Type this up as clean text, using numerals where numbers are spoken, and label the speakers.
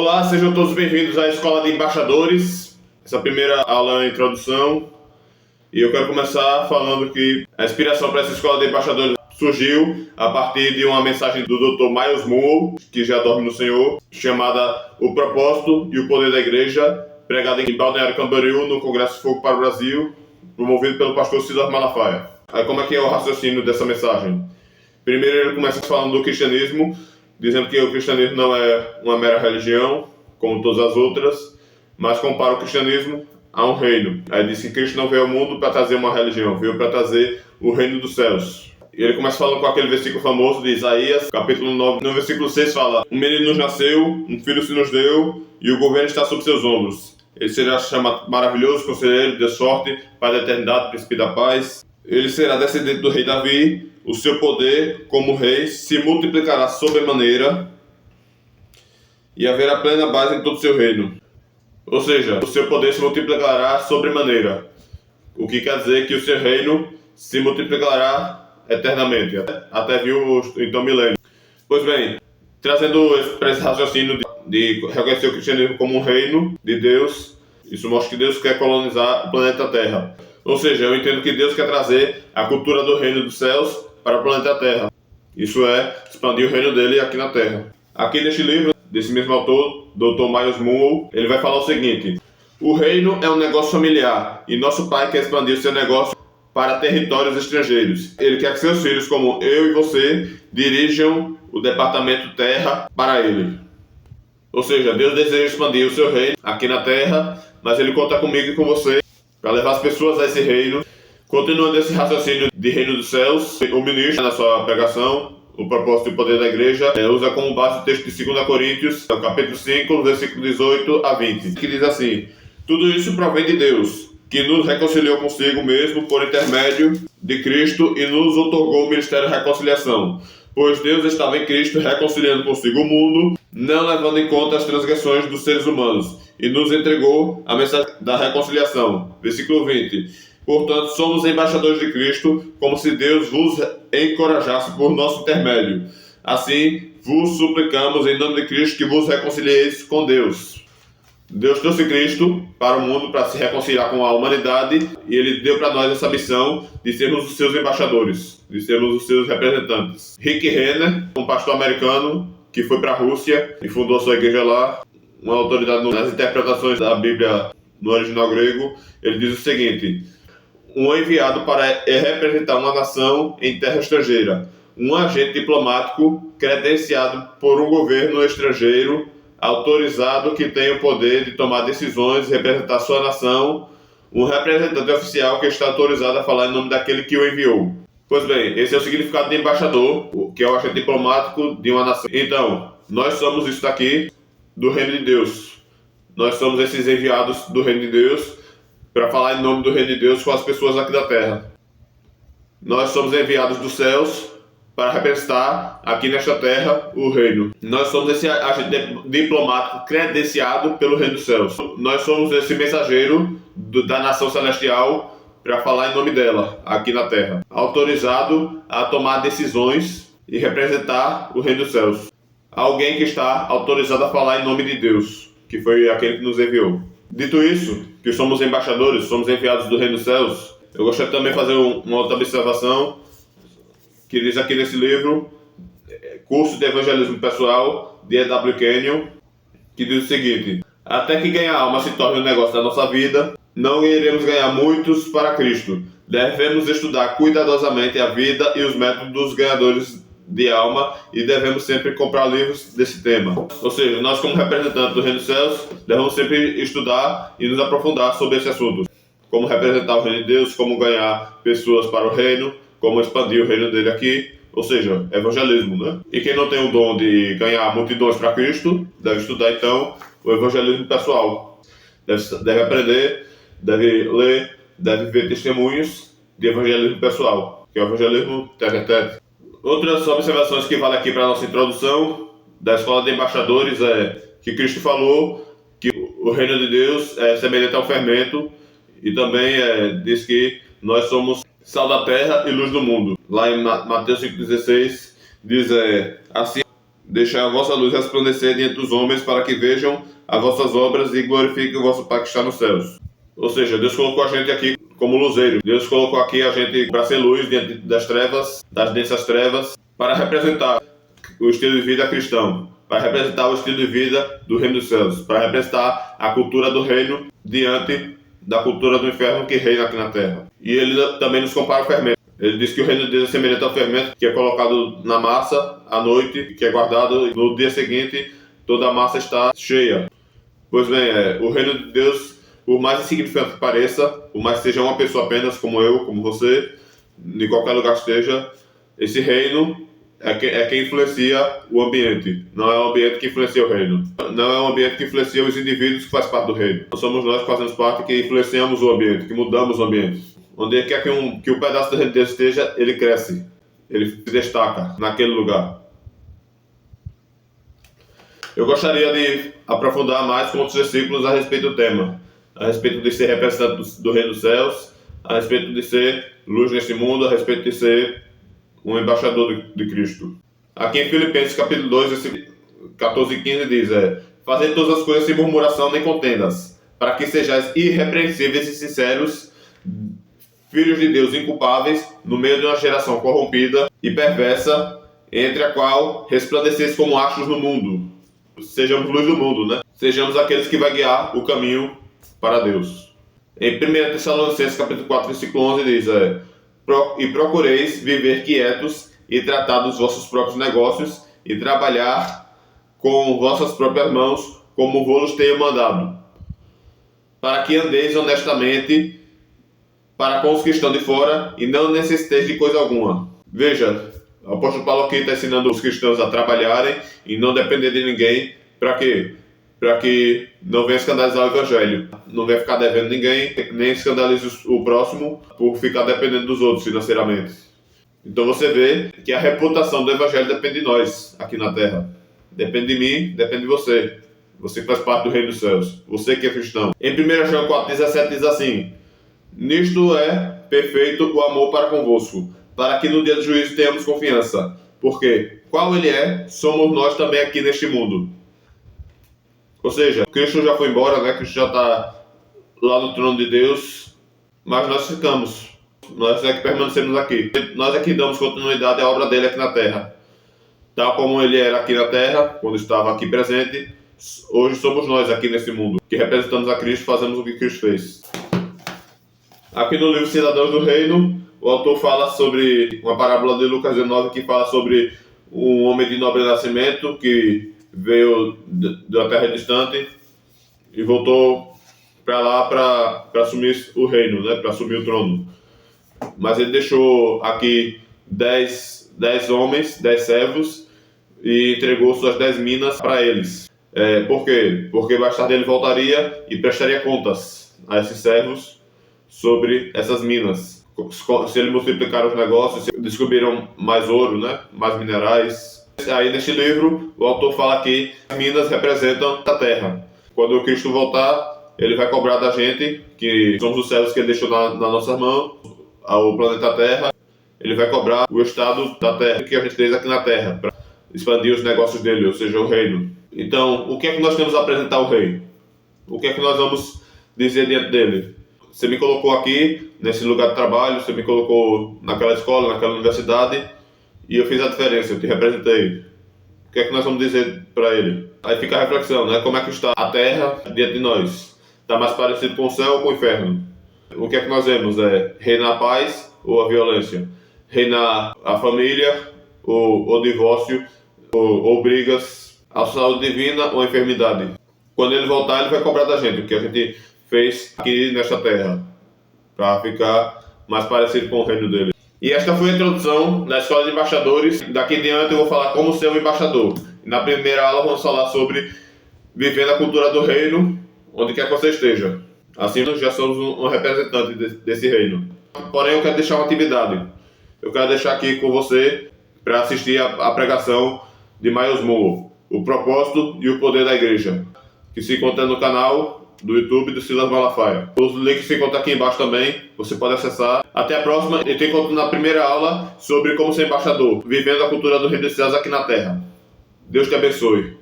Speaker 1: Olá, sejam todos bem-vindos à Escola de Embaixadores. Essa primeira aula é a introdução e eu quero começar falando que a inspiração para essa Escola de Embaixadores surgiu a partir de uma mensagem do Dr. Miles Monroe, que já dorme no Senhor, chamada O Propósito e o Poder da Igreja, pregada em Balneário Camboriú no Congresso Fogo para o Brasil, promovido pelo pastor César Malafaia. Aí como é que é o raciocínio dessa mensagem? Primeiro ele começa falando do cristianismo, dizendo que o cristianismo não é uma mera religião, como todas as outras, mas compara o cristianismo a um reino. Aí diz que Cristo não veio ao mundo para trazer uma religião, veio para trazer o reino dos céus. E ele começa falando com aquele versículo famoso de Isaías, capítulo 9, no versículo 6 fala: um menino nos nasceu, um filho se nos deu, e o governo está sob seus ombros. Ele será chamado maravilhoso, conselheiro, Deus forte, Pai da eternidade, príncipe da paz. Ele será descendente do rei Davi, o seu poder como rei se multiplicará sobremaneira e haverá plena base em todo o seu reino. Ou seja, o seu poder se multiplicará sobremaneira, o que quer dizer que o seu reino se multiplicará eternamente, até vir o então milênio. Pois bem, trazendo para esse raciocínio de reconhecer o cristianismo como um reino de Deus, isso mostra que Deus quer colonizar o planeta Terra. Ou seja, eu entendo que Deus quer trazer a cultura do reino dos céus para o planeta Terra. Isso é, expandir o reino dele aqui na Terra. Aqui neste livro, desse mesmo autor, Dr. Miles Monroe, ele vai falar o seguinte: o reino é um negócio familiar e nosso pai quer expandir o seu negócio para territórios estrangeiros. Ele quer que seus filhos, como eu e você, dirijam o departamento Terra para ele. Ou seja, Deus deseja expandir o seu reino aqui na Terra, mas ele conta comigo e com você para levar as pessoas a esse reino. Continuando esse raciocínio de reino dos céus, o ministro, na sua pregação, O Propósito e o Poder da Igreja, usa como base o texto de 2 Coríntios, capítulo 5, versículo 18 a 20, que diz assim: tudo isso provém de Deus, que nos reconciliou consigo mesmo por intermédio de Cristo e nos outorgou o ministério da reconciliação. Pois Deus estava em Cristo reconciliando consigo o mundo, não levando em conta as transgressões dos seres humanos, e nos entregou a mensagem da reconciliação. Versículo 20. Portanto, somos embaixadores de Cristo, como se Deus vos encorajasse por nosso intermédio. Assim, vos suplicamos em nome de Cristo que vos reconcilieis com Deus. Deus trouxe Cristo para o mundo para se reconciliar com a humanidade e Ele deu para nós essa missão de sermos os seus embaixadores, de sermos os seus representantes. Rick Renner, um pastor americano que foi para a Rússia e fundou sua igreja lá, uma autoridade nas interpretações da Bíblia no original grego, ele diz o seguinte: um enviado para representar uma nação em terra estrangeira, um agente diplomático credenciado por um governo estrangeiro, autorizado que tem o poder de tomar decisões e representar sua nação, um representante oficial que está autorizado a falar em nome daquele que o enviou. Pois bem, esse é o significado de embaixador, que é o agente diplomático de uma nação. Então, nós somos isso daqui do reino de Deus. Nós somos esses enviados do reino de Deus para falar em nome do reino de Deus com as pessoas aqui da terra. Nós somos enviados dos céus para representar aqui nesta terra o reino. Nós somos esse agente diplomático credenciado pelo reino dos céus. Nós somos esse mensageiro da nação celestial para falar em nome dela aqui na terra, autorizado a tomar decisões e representar o reino dos céus. Alguém que está autorizado a falar em nome de Deus, que foi aquele que nos enviou. Dito isso, que somos embaixadores, somos enviados do reino dos céus, eu gostaria também de fazer uma outra observação, que diz aqui nesse livro, Curso de Evangelismo Pessoal, de E.W. Kenyon, que diz o seguinte: até que ganhar alma se torne um negócio da nossa vida, não iremos ganhar muitos para Cristo. Devemos estudar cuidadosamente a vida e os métodos dos ganhadores de alma e devemos sempre comprar livros desse tema. Ou seja, nós como representantes do reino dos céus, devemos sempre estudar e nos aprofundar sobre esse assunto. Como representar o reino de Deus, como ganhar pessoas para o reino, como expandir o reino dele aqui, ou seja, evangelismo, né? E quem não tem o dom de ganhar multidões para Cristo, deve estudar então o evangelismo pessoal. Deve aprender, deve ler, deve ver testemunhos de evangelismo pessoal, que é o evangelismo tete-a-tete. Outras observações que vale aqui para a nossa introdução da Escola de Embaixadores é que Cristo falou que o reino de Deus é semelhante ao fermento e também diz que nós somos sal da terra e luz do mundo. Lá em Mateus 5,16 diz assim: Deixai a vossa luz resplandecer diante dos homens, para que vejam as vossas obras e glorifiquem o vosso Pai que está nos céus. Ou seja, Deus colocou a gente aqui como luzeiro. Deus colocou aqui a gente para ser luz diante das trevas, das densas trevas, para representar o estilo de vida cristão, para representar o estilo de vida do reino dos céus, para representar a cultura do reino diante da cultura do inferno que reina aqui na terra. E ele também nos compara ao fermento. Ele diz que o reino de Deus é semelhante ao fermento que é colocado na massa à noite, que é guardado, e no dia seguinte toda a massa está cheia. Pois bem, o reino de Deus, por mais insignificante que pareça, por mais que seja uma pessoa apenas, como eu, como você, em qualquer lugar que esteja, esse reino é quem influencia o ambiente. Não é o ambiente que influencia o reino. Não é o ambiente que influencia os indivíduos que fazem parte do reino. Somos nós que fazemos parte, que influenciamos o ambiente, que mudamos o ambiente. Onde quer que o pedaço do reino de Deus esteja, ele cresce. Ele se destaca naquele lugar. Eu gostaria de aprofundar mais com outros versículos a respeito do tema. A respeito de ser representante do reino dos céus, a respeito de ser luz neste mundo, a respeito de ser um embaixador de Cristo. Aqui em Filipenses capítulo 2, 14 e 15 diz, fazer todas as coisas sem murmuração nem contendas, para que sejais irrepreensíveis e sinceros, filhos de Deus inculpáveis, no meio de uma geração corrompida e perversa, entre a qual resplandeceis como astros no mundo. Sejamos luz do mundo, né? Sejamos aqueles que vai guiar o caminho para Deus. Em 1 Tessalonicenses capítulo 4, versículo 11 diz, e procureis viver quietos e tratar dos vossos próprios negócios e trabalhar com vossas próprias mãos, como vos tenho mandado, para que andeis honestamente para com os que estão de fora e não necessiteis de coisa alguma. Veja, o apóstolo Paulo aqui está ensinando os cristãos a trabalharem e não depender de ninguém. Para quê? Para que não venha escandalizar o evangelho. Não venha ficar devendo ninguém, nem escandalize o próximo por ficar dependendo dos outros financeiramente. Então você vê que a reputação do evangelho depende de nós, aqui na terra. Depende de mim, depende de você. Você que faz parte do reino dos céus. Você que é cristão. Em 1 João 4,17 diz assim, nisto é perfeito o amor para convosco, para que no dia do juízo tenhamos confiança. Porque qual ele é, somos nós também aqui neste mundo. Ou seja, Cristo já foi embora, né? Cristo já está lá no trono de Deus, mas nós ficamos. Nós é que permanecemos aqui. Nós é que damos continuidade à obra dele aqui na terra. Tal como ele era aqui na terra, quando estava aqui presente, hoje somos nós aqui nesse mundo, que representamos a Cristo, fazemos o que Cristo fez. Aqui no livro Cidadãos do Reino, o autor fala sobre uma parábola de Lucas 19 que fala sobre um homem de nobre nascimento que veio da terra distante e voltou para lá para assumir o reino, né? Para assumir o trono. Mas ele deixou aqui 10 homens, 10 servos e entregou suas 10 minas para eles. Por quê? Porque mais tarde ele voltaria e prestaria contas a esses servos sobre essas minas. Se ele multiplicar os negócios, se descobriram mais ouro, né? Mais minerais. Aí neste livro o autor fala que as minas representam a terra. Quando o Cristo voltar, ele vai cobrar da gente, que somos os servos que ele deixou na nossa mão, o planeta Terra. Ele vai cobrar o estado da terra que a gente fez aqui na terra, para expandir os negócios dele, ou seja, o reino. Então, o que é que nós temos a apresentar ao rei? O que é que nós vamos dizer diante dele? Você me colocou aqui, nesse lugar de trabalho, você me colocou naquela escola, naquela universidade, e eu fiz a diferença, eu te representei. O que é que nós vamos dizer para ele? Aí fica a reflexão, né? Como é que está a terra diante de nós? Está mais parecido com o céu ou com o inferno? O que é que nós vemos? Reinar a paz ou a violência? Reinar a família ou o divórcio ou brigas? A saúde divina ou a enfermidade? Quando ele voltar, ele vai cobrar da gente o que a gente fez aqui nesta terra, para ficar mais parecido com o reino dele. E esta foi a introdução da Escola de Embaixadores. Daqui em diante eu vou falar como ser um embaixador. Na primeira aula vamos falar sobre vivendo a cultura do reino, onde quer que você esteja. Assim nós já somos um representante desse reino. Porém eu quero deixar uma atividade. Eu quero deixar aqui com você para assistir a pregação de Miles Moore, O Propósito e o Poder da Igreja, que se encontra no canal do YouTube do Silas Malafaia. Os links se encontram aqui embaixo também, você pode acessar. Até a próxima, e te encontro na primeira aula sobre como ser embaixador, vivendo a cultura do reino dos céus aqui na terra. Deus te abençoe.